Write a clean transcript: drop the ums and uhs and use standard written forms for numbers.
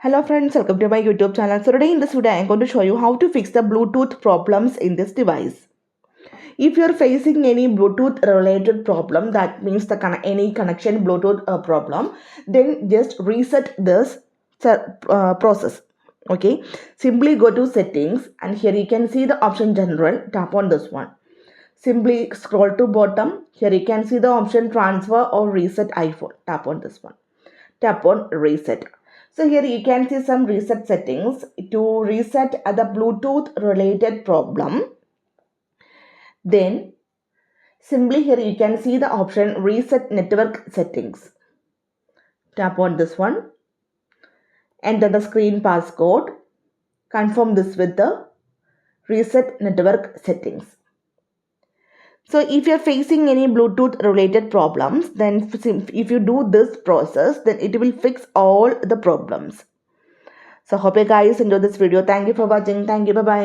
Hello friends, welcome to my YouTube channel. So today in this video I am going to show you how to fix the Bluetooth problems in this device. If you are facing any Bluetooth related problem, that means any connection Bluetooth problem, then just reset this process. Okay, simply go to settings and here you can see the option general. Tap on this one. Simply scroll to bottom. Here you can see the option transfer or reset iPhone. Tap on this one. Tap on reset. So here you can see some reset settings to reset the Bluetooth related problem. Then simply here you can see the option reset network settings. Tap on this one. Enter the screen passcode. Confirm this with the reset network settings. So if you're facing any Bluetooth related problems, then if you do this process, then it will fix all the problems. So hope you guys enjoy this video. Thank you for watching. Thank you. Bye-bye.